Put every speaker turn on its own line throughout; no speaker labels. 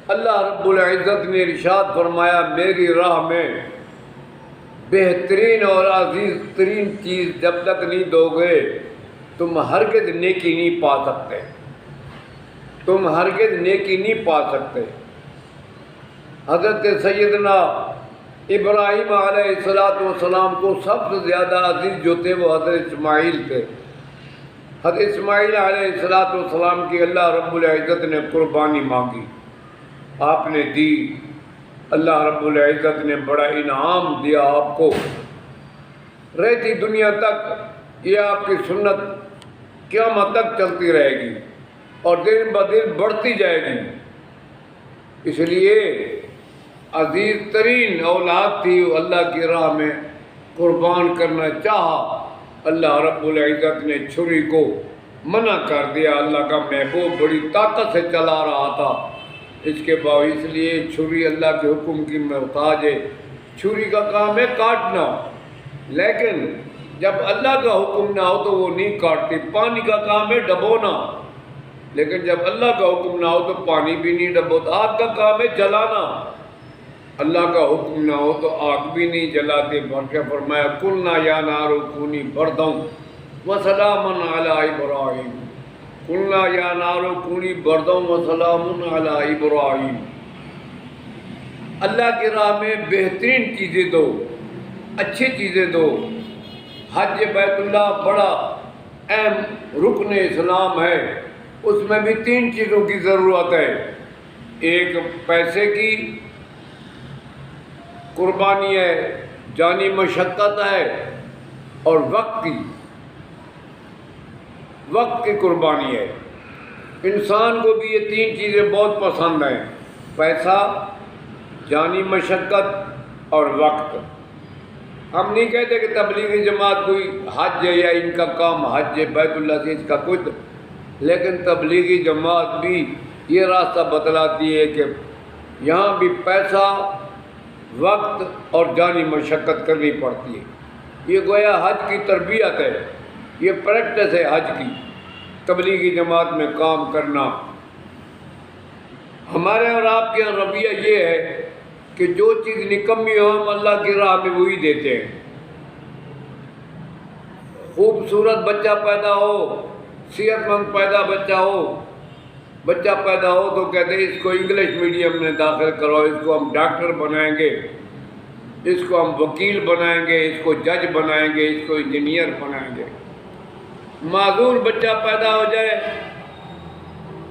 اللہ رب العزت نے ارشاد فرمایا میری راہ میں بہترین اور عزیز ترین چیز جب تک نہیں دو گے تم ہرگز نیکی نہیں پا سکتے، تم ہرگز نیکی نہیں پا سکتے۔ حضرت سیدنا ابراہیم علیہ السلام کو سب سے زیادہ عزیز جو تھے وہ حضرت اسماعیل تھے۔ حضرت اسماعیل علیہ السلام کی اللہ رب العزت نے قربانی مانگی، آپ نے دی، اللہ رب العزت نے بڑا انعام دیا آپ کو، رہتی دنیا تک یہ آپ کی سنت قیامت تک چلتی رہے گی اور دن بدن بڑھتی جائے گی۔ اس لیے عزیز ترین اولاد تھی، اللہ کی راہ میں قربان کرنا چاہا، اللہ رب العزت نے چھری کو منع کر دیا۔ اللہ کا محبوب بڑی طاقت سے چلا رہا تھا، اس کے باوجود اس لیے چھری اللہ کے حکم کی محتاج ہے۔ چھری کا کام ہے کاٹنا، لیکن جب اللہ کا حکم نہ ہو تو وہ نہیں کاٹتی۔ پانی کا کام ہے ڈبونا، لیکن جب اللہ کا حکم نہ ہو تو پانی بھی نہیں ڈبوتا۔ آگ کا کام ہے جلانا، اللہ کا حکم نہ ہو تو آگ بھی نہیں جلاتے۔ بلکہ فرمایا قلنا یا نار کونی بردا وسلاما علی ابراہیم، قلنا یا نار کونی بردا وسلاما علی ابراہیم۔ اللہ کی راہ میں بہترین چیزیں دو، اچھی چیزیں دو۔ حج بیت اللہ بڑا اہم رکن اسلام ہے، اس میں بھی 3 چیزوں کی ضرورت ہے، ایک پیسے کی قربانی ہے، جانی مشقت ہے، اور وقت کی قربانی ہے۔ انسان کو بھی یہ 3 چیزیں بہت پسند ہیں، پیسہ، جانی مشقت اور وقت۔ ہم نہیں کہتے کہ تبلیغی جماعت کوئی حج ہے یا ان کا کام حج ہے بیت اللہ سے اس کا کچھ، لیکن تبلیغی جماعت بھی یہ راستہ بتلاتی ہے کہ یہاں بھی پیسہ، وقت اور جانی مشقت کرنی پڑتی ہے۔ یہ گویا حج کی تربیت ہے، یہ پریکٹس ہے حج کی، تبلیغی جماعت میں کام کرنا۔ ہمارے اور آپ کے یہاں رویہ یہ ہے کہ جو چیز نکمی ہو ہم اللہ کی راہ میں وہی دیتے ہیں۔ خوبصورت بچہ پیدا ہو، صحت مند بچہ پیدا ہو تو کہتے ہیں اس کو انگلش میڈیم میں داخل کرو، اس کو ہم ڈاکٹر بنائیں گے، اس کو ہم وکیل بنائیں گے، اس کو جج بنائیں گے، اس کو انجینئر بنائیں گے۔ معذور بچہ پیدا ہو جائے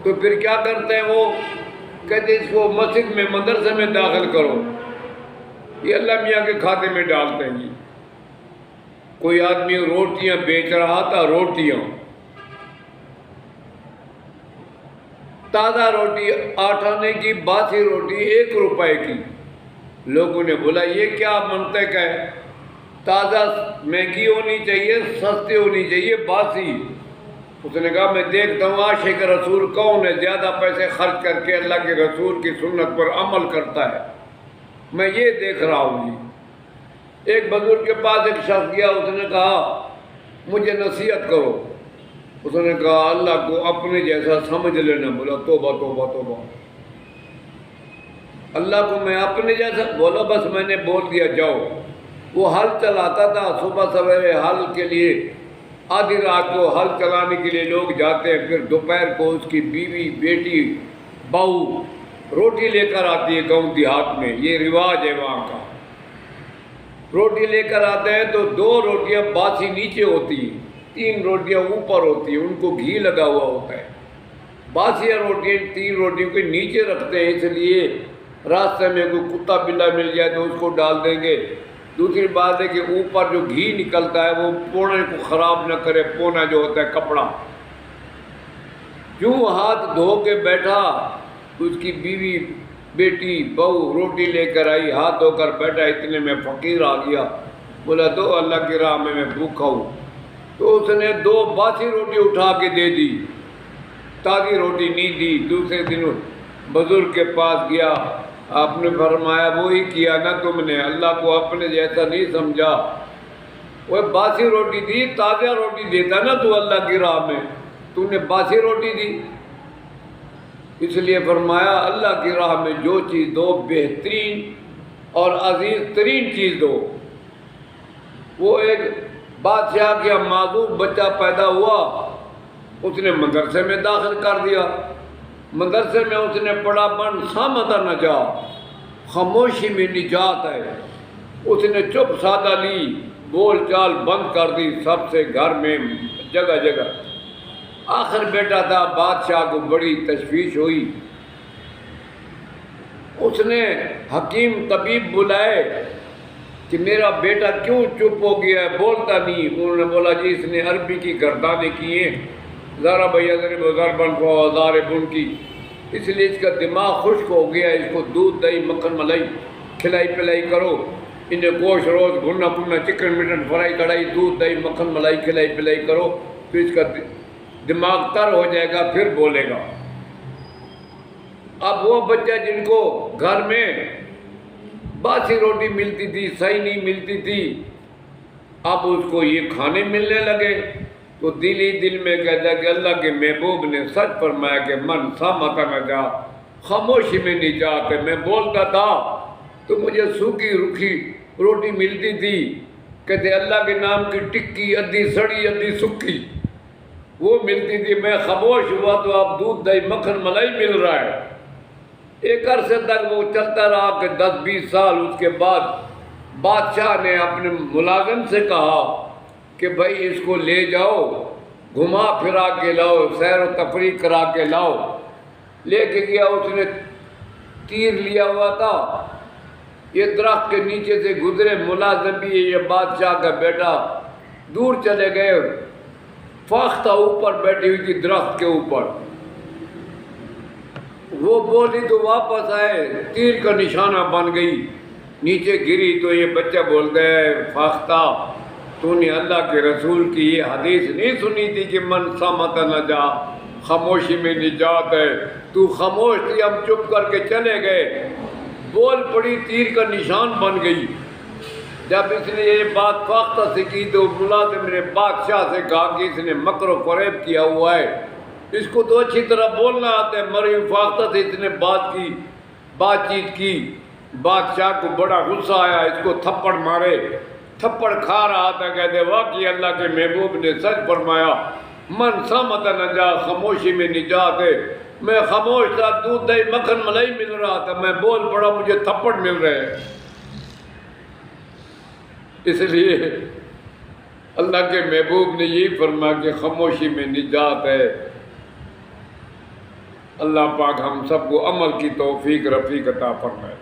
تو پھر کیا کرتے ہیں وہ کہتے ہیں اس کو مسجد میں مدرسے میں داخل کرو، یہ اللہ میاں کے کھاتے میں ڈالتے ہیں جی۔ کوئی آدمی روٹیاں بیچ رہا تھا، روٹیاں تازہ روٹی 8 آنے کی، باسی روٹی 1 روپے کی۔ لوگوں نے بولا یہ کیا منطق ہے، تازہ مہنگی ہونی چاہیے، سستی ہونی چاہیے، باسی۔ اس نے کہا میں دیکھتا ہوں عاشق رسول کون ہے زیادہ پیسے خرچ کر کے اللہ کے رسول کی سنت پر عمل کرتا ہے، میں یہ دیکھ رہا ہوں جی۔ ایک بزرگ کے پاس ایک شخص گیا، اس نے کہا مجھے نصیحت کرو۔ اس نے کہا اللہ کو اپنے جیسا سمجھ لینا۔ بولا توبہ توبہ توبہ، اللہ کو میں اپنے جیسا بولا، بس میں نے بول دیا جاؤ۔ وہ ہل چلاتا تھا، صبح سویرے ہل کے لیے، آدھی رات کو ہل چلانے کے لیے لوگ جاتے ہیں، پھر دوپہر کو اس کی بیوی، بیٹی، بہو روٹی لے کر آتی ہے گاؤں دیہات میں، یہ رواج ہے وہاں کا۔ روٹی لے کر آتے ہیں تو 2 روٹیاں باسی نیچے ہوتی ہیں، 3 روٹیاں اوپر ہوتی ہیں، ان کو گھی لگا ہوا ہوتا ہے۔ باسی روٹیاں 3 روٹیوں کے نیچے رکھتے ہیں، اس لیے راستے میں کوئی کتا بلا مل جائے تو اس کو ڈال دیں گے۔ دوسری بات ہے کہ اوپر جو گھی نکلتا ہے وہ پونے کو خراب نہ کرے، پونا جو ہوتا ہے کپڑا۔ یوں ہاتھ دھو کے بیٹھا، اس کی بیوی، بیٹی، بہو روٹی لے کر آئی، ہاتھ دھو کر بیٹھا، اتنے میں فقیر آ گیا، بولا دو اللہ کی راہ میں بھوکا ہوں۔ تو اس نے 2 باسی روٹی اٹھا کے دے دی، تازی روٹی نہیں دی۔ دوسرے دن بزرگ کے پاس گیا، آپ نے فرمایا وہی کیا نا تم نے، اللہ کو اپنے جیسا نہیں سمجھا، وہ باسی روٹی دی، تازہ روٹی دیتا نا تو اللہ کی راہ میں، تو نے باسی روٹی دی۔ اس لیے فرمایا اللہ کی راہ میں جو چیز دو بہترین اور عزیز ترین چیز دو۔ وہ ایک بادشاہ کا معذور بچہ پیدا ہوا، اس نے مدرسے میں داخل کر دیا، مدرسے میں اس نے پڑھا بن صامت نجات، خاموشی میں نجات ہے۔ اس نے چپ سادہ لی، بول چال بند کر دی سب سے، گھر میں جگہ جگہ۔ آخر بیٹا تھا، بادشاہ کو بڑی تشویش ہوئی، اس نے حکیم طبیب بلائے کہ میرا بیٹا کیوں چپ ہو گیا ہے، بولتا نہیں۔ انہوں نے بولا جی اس نے عربی کی گردانیں کی ہیں، ذرا بھیا ضربن کو ہزار بن کی، اس لیے اس کا دماغ خشک ہو گیا ہے، اس کو دودھ دہی مکھن ملائی کھلائی پلائی کرو، انہیں گوشت روز بھنا بھنا چکن مٹن فرائی کڑھائی دودھ دہی مکھن ملائی کھلائی پلائی کرو، پھر اس کا دماغ تر ہو جائے گا، پھر بولے گا۔ اب وہ بچہ جن کو گھر میں باسی روٹی ملتی تھی، صحیح نہیں ملتی تھی، اب اس کو یہ کھانے ملنے لگے، تو دل ہی دل میں کہتا کہ اللہ کے محبوب نے سچ فرمایا کہ من صامت نجات، خاموشی میں نجات ہے۔ میں بولتا تھا تو مجھے سوکھی روکھی روٹی ملتی تھی، کہتے اللہ کے نام کی ٹکی ادھی سڑی ادھی سکی وہ ملتی تھی، میں خاموش ہوا تو اب دودھ دہی مکھن ملائی مل رہا ہے۔ ایک عرصے تک وہ چلتا رہا کہ 10-20 سال۔ اس کے بعد بادشاہ نے اپنے ملازم سے کہا کہ بھائی اس کو لے جاؤ، گھما پھرا کے لاؤ، سیر و تفریح کرا کے لاؤ۔ لے کے گیا، اس نے تیر لیا ہوا تھا، یہ درخت کے نیچے سے گزرے، ملازم بھی یہ بادشاہ کا بیٹا، دور چلے گئے، فاختہ اوپر بیٹھی ہوئی تھی درخت کے اوپر، وہ بولی تو واپس آئے، تیر کا نشانہ بن گئی، نیچے گری تو یہ بچہ بولتا ہے فاختہ تو نے اللہ کے رسول کی یہ حدیث نہیں سنی تھی کہ من صامت نجات، خاموشی میں نجات ہے، تو خاموش تھی، ہم چپ کر کے چلے گئے، بول پڑی تیر کا نشان بن گئی۔ جب اس نے یہ بات فاختہ سے کی تو ملازم نے بادشاہ سے کہا کہ اس نے مکر و فریب کیا ہوا ہے، اس کو تو اچھی طرح بولنا آتا ہے، مریم فاختہ سے اس نے بات چیت کی۔ بادشاہ کو بڑا غصہ آیا، اس کو تھپڑ مارے، تھپڑ کھا رہا تھا، کہتے واقعی اللہ کے محبوب نے سچ فرمایا من صامت نجات، خاموشی میں نجات ہے۔ میں خاموش تھا، دودھ دہی مکھن ملائی مل رہا تھا، میں بول پڑا، مجھے تھپڑ مل رہے ہیں۔ اس لیے اللہ کے محبوب نے یہی فرمایا کہ خاموشی میں نجات ہے۔ اللہ پاک ہم سب کو عمل کی توفیق رفیق عطا فرمائے۔